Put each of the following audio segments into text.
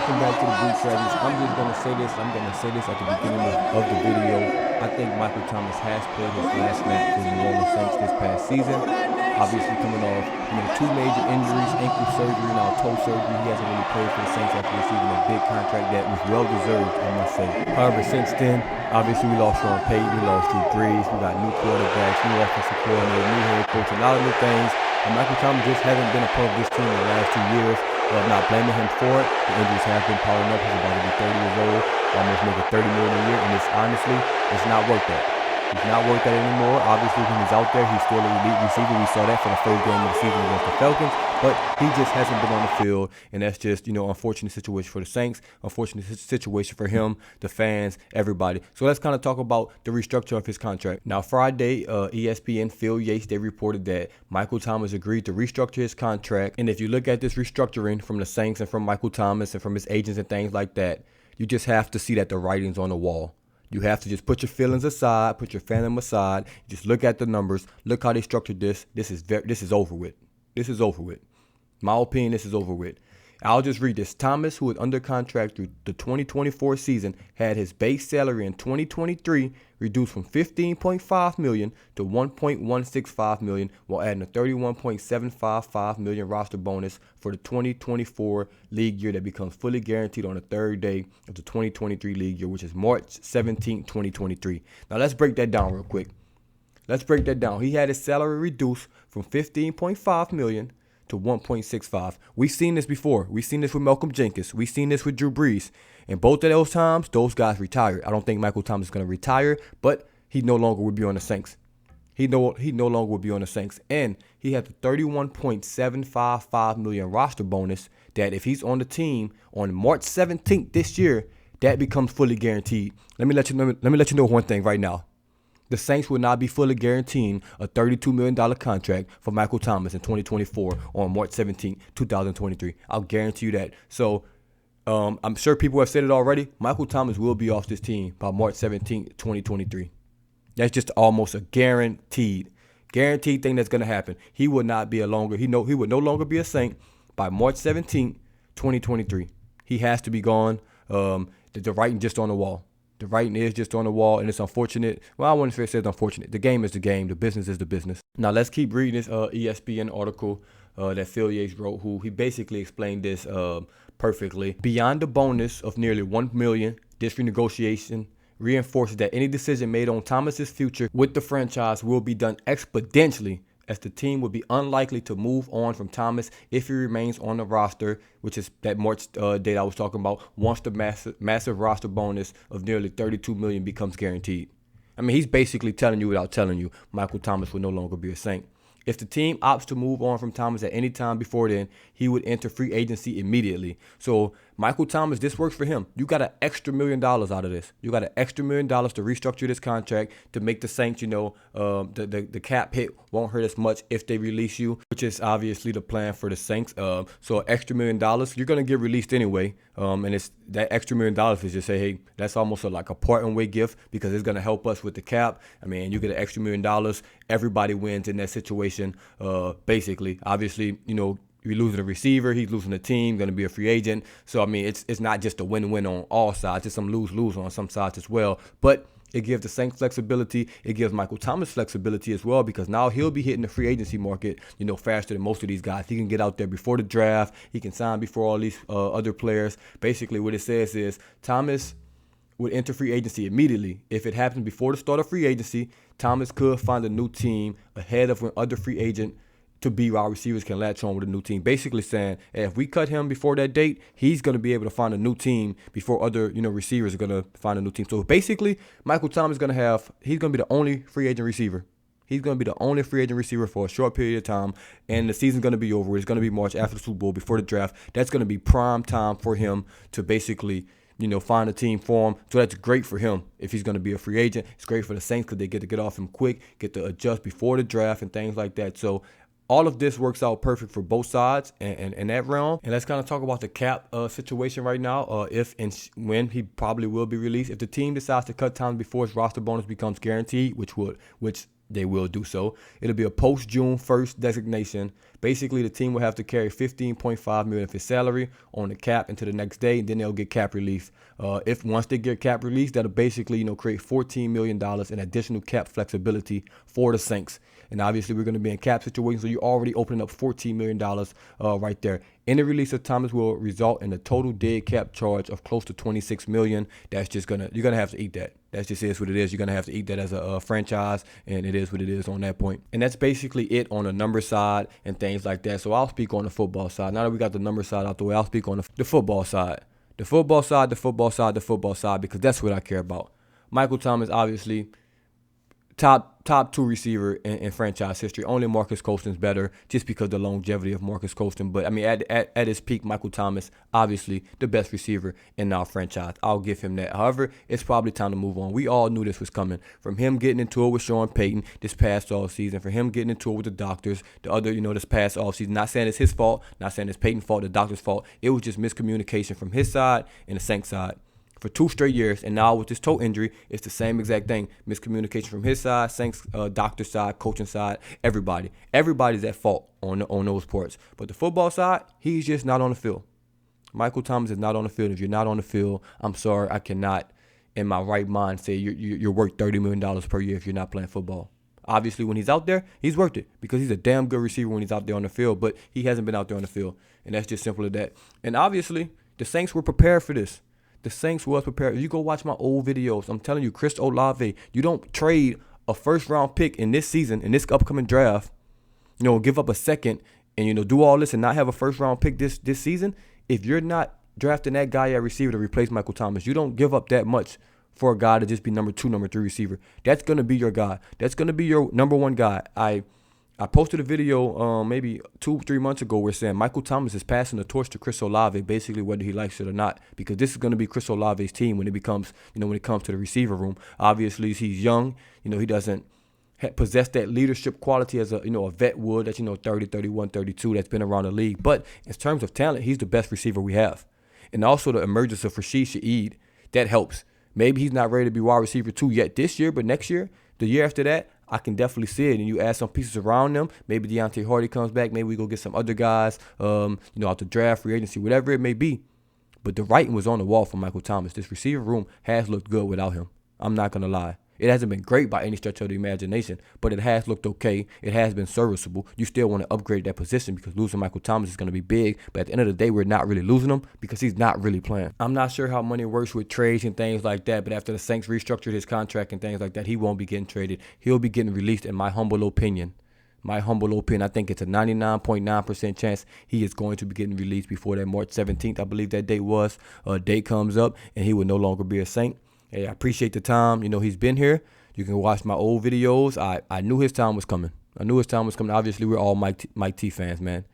Welcome back to the DaBoot Tragedies. I'm just going to say this. I'm going to say this at the beginning of the video. I think Michael Thomas has played his last snap for the New Orleans Saints this past season. Obviously coming off two major injuries, ankle surgery, now toe surgery. He hasn't really played for the Saints after receiving a big contract that was well-deserved, I must say. However, since then, obviously we lost Sean Payton, we lost Drew Brees, we got new quarterbacks, new offensive coordinator, new head coach, a lot of new things. And Michael Thomas just hasn't been a part of this team in the last 2 years. I'm not blaming him for it. The injuries have been piling up. He's about to be 30 years old, almost making $30 million a year, and it's not worth that. He's not worth that anymore. Obviously, when he's out there, he's still an elite receiver. We saw that for the first game of the season against the Falcons, but he just hasn't been on the field, and that's just, unfortunate situation for the Saints, unfortunate situation for him, the fans, everybody. So let's kind of talk about the restructure of his contract. Now, Friday, ESPN, Phil Yates, they reported that Michael Thomas agreed to restructure his contract, and if you look at this restructuring from the Saints and from Michael Thomas and from his agents and things like that, you just have to see that the writing's on the wall. You have to just put your feelings aside, put your fandom aside, just look at the numbers, look how they structured this. This is over with. This is over with. My opinion, this is over with. I'll just read this. Thomas, who is under contract through the 2024 season, had his base salary in 2023 reduced from $15.5 million to $1.165 million, while adding a $31.755 million roster bonus for the 2024 league year that becomes fully guaranteed on the third day of the 2023 league year, which is March 17, 2023. Now let's break that down real quick. Let's break that down. He had his salary reduced from $15.5 million to 1.65. We've seen this before. We've seen this with Malcolm Jenkins. We've seen this with Drew Brees. And both of those times, those guys retired. I don't think Michael Thomas is going to retire, but he no longer would be on the Saints. He no longer would be on the Saints. And he had the $31.755 million roster bonus that if he's on the team on March 17th this year, that becomes fully guaranteed. Let me let you know one thing right now. The Saints will not be fully guaranteeing a $32 million contract for Michael Thomas in 2024 on March 17, 2023. I'll guarantee you that. So I'm sure people have said it already. Michael Thomas will be off this team by March 17, 2023. That's just almost a guaranteed thing that's going to happen. He would not be he would no longer be a Saint by March 17, 2023. He has to be gone. The writing just on the wall. The writing is just on the wall, and it's unfortunate. Well, I wouldn't say it's unfortunate. The game is the game. The business is the business. Now, let's keep reading this ESPN article that Phil Yates wrote, who he basically explained this perfectly. Beyond the bonus of nearly $1 million, this renegotiation reinforces that any decision made on Thomas's future with the franchise will be done exponentially, as the team would be unlikely to move on from Thomas if he remains on the roster, which is that March date I was talking about, once the massive roster bonus of nearly $32 million becomes guaranteed. I mean, he's basically telling you without telling you Michael Thomas will no longer be a Saint. If the team opts to move on from Thomas at any time before then, he would enter free agency immediately. So Michael Thomas, this works for him. You got an extra $1 million out of this. You got an extra $1 million to restructure this contract to make the Saints, the cap hit won't hurt as much if they release you, which is obviously the plan for the Saints. So an extra $1 million, you're going to get released anyway. And it's that extra $1 million is just say, hey, that's almost like a parting way gift because it's going to help us with the cap. I mean, you get an extra $1 million. Everybody wins in that situation, basically. Obviously, you're losing a receiver, he's losing a team, going to be a free agent. So, I mean, it's not just a win-win on all sides. It's some lose-lose on some sides as well. But it gives the Saints flexibility. It gives Michael Thomas flexibility as well because now he'll be hitting the free agency market, faster than most of these guys. He can get out there before the draft. He can sign before all these other players. Basically, what it says is Thomas would enter free agency immediately. If it happens before the start of free agency, Thomas could find a new team ahead of when other free agent to be wide receivers can latch on with a new team. Basically saying, hey, if we cut him before that date, he's going to be able to find a new team before other, receivers are going to find a new team. So basically, Michael Thomas he's going to be the only free agent receiver. He's going to be the only free agent receiver for a short period of time, and the season's going to be over. It's going to be March after the Super Bowl, before the draft. That's going to be prime time for him to basically find a team for him. So that's great for him if he's going to be a free agent. It's great for the Saints because they get to get off him quick, get to adjust before the draft and things like that. So all of this works out perfect for both sides and that realm. And let's kind of talk about the cap situation right now. If and when he probably will be released. If the team decides to cut Thomas before his roster bonus becomes guaranteed, which they will do so, it'll be a post-June 1st designation Basically, the team will have to carry $15.5 million of his salary on the cap into the next day, and then they'll get cap relief. If once they get cap relief, that'll basically, create $14 million in additional cap flexibility for the Saints. And obviously, we're going to be in cap situation, so you're already opening up $14 million right there. Any release of Thomas will result in a total dead cap charge of close to $26 million. That's just you're gonna have to eat that. That just is what it is. You're gonna have to eat that as a franchise, and it is what it is on that point. And that's basically it on the number side and things like that. So I'll speak on the football side. Now that we got the number side out the way, I'll speak on the football side. The football side, because that's what I care about. Michael Thomas, obviously, top two receiver in franchise history. Only Marcus Colston's better just because of the longevity of Marcus Colston. But, I mean, at his peak, Michael Thomas, obviously, the best receiver in our franchise. I'll give him that. However, it's probably time to move on. We all knew this was coming. From him getting into it with Sean Payton this past offseason, for him getting into it with the doctors, this past offseason. Not saying it's his fault, not saying it's Payton's fault, the doctor's fault. It was just miscommunication from his side and the Saints side. For 2 straight years, and now with this toe injury, it's the same exact thing. Miscommunication from his side, Saints, doctor side, coaching side, everybody. Everybody's at fault on those parts. But the football side, he's just not on the field. Michael Thomas is not on the field. If you're not on the field, I'm sorry, I cannot, in my right mind, say you're worth $30 million per year if you're not playing football. Obviously, when he's out there, he's worth it because he's a damn good receiver when he's out there on the field, but he hasn't been out there on the field, and that's just simple as that. And obviously, the Saints were prepared for this. The Saints was prepared. If you go watch my old videos, I'm telling you, Chris Olave, you don't trade a first-round pick in this season, in this upcoming draft, give up a second and, do all this and not have a first-round pick this season. If you're not drafting that guy at receiver to replace Michael Thomas, you don't give up that much for a guy to just be number 2, number 3 receiver. That's going to be your guy. That's going to be your number 1 guy. I posted a video maybe 2-3 months ago where saying Michael Thomas is passing the torch to Chris Olave, basically whether he likes it or not, because this is going to be Chris Olave's team when it comes to the receiver room. Obviously, he's young. He doesn't possess that leadership quality as a vet would, that's 30, 31, 32, that's been around the league. But in terms of talent, he's the best receiver we have. And also the emergence of Rashid Shaheed, that helps. Maybe he's not ready to be wide receiver 2 yet this year, but next year, the year after that, I can definitely see it. And you add some pieces around them. Maybe Deontay Hardy comes back. Maybe we go get some other guys, out the draft, free agency, whatever it may be. But the writing was on the wall for Michael Thomas. This receiver room has looked good without him. I'm not going to lie. It hasn't been great by any stretch of the imagination, but it has looked okay. It has been serviceable. You still want to upgrade that position because losing Michael Thomas is going to be big, but at the end of the day, we're not really losing him because he's not really playing. I'm not sure how money works with trades and things like that, but after the Saints restructured his contract and things like that, he won't be getting traded. He'll be getting released, in my humble opinion. I think it's a 99.9% chance he is going to be getting released before that March 17th, I believe that date was. Date comes up, and he will no longer be a Saint. Hey, I appreciate the time. He's been here. You can watch my old videos. I knew his time was coming. Obviously, we're all Mike T fans, man.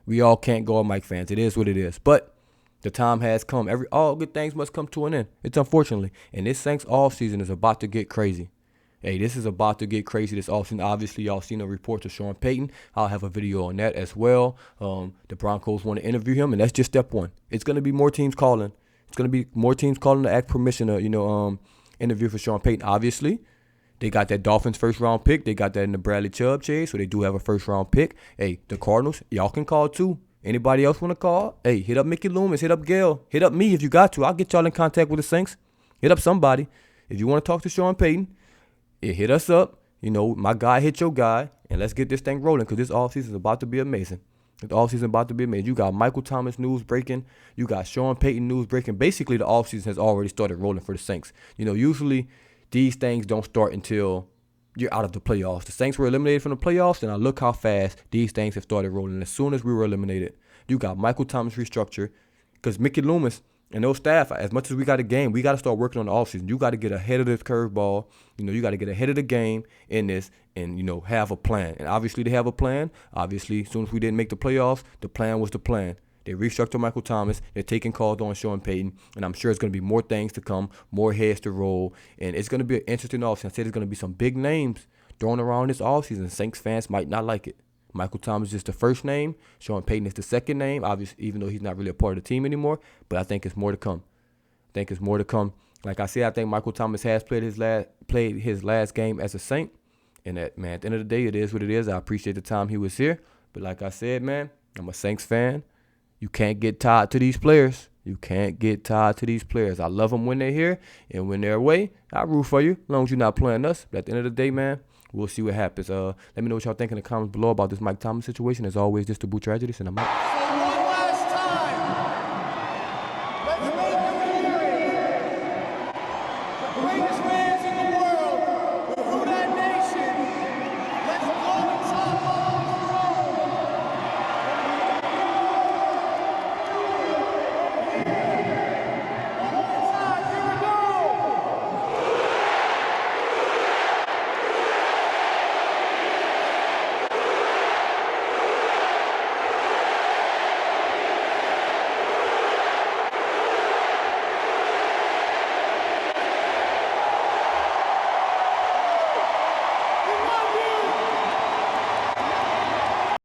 We all can't go Mike fans. It is what it is. But the time has come. All good things must come to an end. It's unfortunately. And this Saints offseason is about to get crazy. Hey, this is about to get crazy this offseason. Obviously, y'all seen the reports of Sean Payton. I'll have a video on that as well. The Broncos want to interview him, and that's just step one. It's going to be more teams calling. To ask permission to, interview for Sean Payton. Obviously, they got that Dolphins first-round pick. They got that in the Bradley Chubb trade, so they do have a first-round pick. Hey, the Cardinals, y'all can call too. Anybody else want to call? Hey, hit up Mickey Loomis. Hit up Gail. Hit up me if you got to. I'll get y'all in contact with the Saints. Hit up somebody. If you want to talk to Sean Payton, hit us up. My guy hit your guy, and let's get this thing rolling because this offseason is about to be amazing. You got Michael Thomas news breaking. You got Sean Payton news breaking. Basically, the offseason has already started rolling for the Saints. Usually these things don't start until you're out of the playoffs. The Saints were eliminated from the playoffs, and I look how fast these things have started rolling. As soon as we were eliminated, you got Michael Thomas restructure because Mickey Loomis and those staff, as much as we got a game, we got to start working on the offseason. You got to get ahead of this curveball. You got to get ahead of the game in this and, have a plan. And obviously they have a plan. Obviously, as soon as we didn't make the playoffs, the plan was the plan. They restructured Michael Thomas. They're taking calls on Sean Payton. And I'm sure it's going to be more things to come, more heads to roll. And it's going to be an interesting offseason. I said there's going to be some big names thrown around this offseason. Saints fans might not like it. Michael Thomas is the first name. Sean Payton is the second name, obviously, even though he's not really a part of the team anymore. But I think it's more to come. Like I said, I think Michael Thomas has played his last game as a Saint. And that, man, at the end of the day, it is what it is. I appreciate the time he was here. But like I said, man, I'm a Saints fan. You can't get tied to these players. You can't get tied to these players. I love them when they're here, and when they're away, I root for you, as long as you're not playing us. But at the end of the day, man, we'll see what happens. Let me know what y'all think in the comments below about this Mike Thomas situation. As always, this DaBoot Tragedies, and I'm out.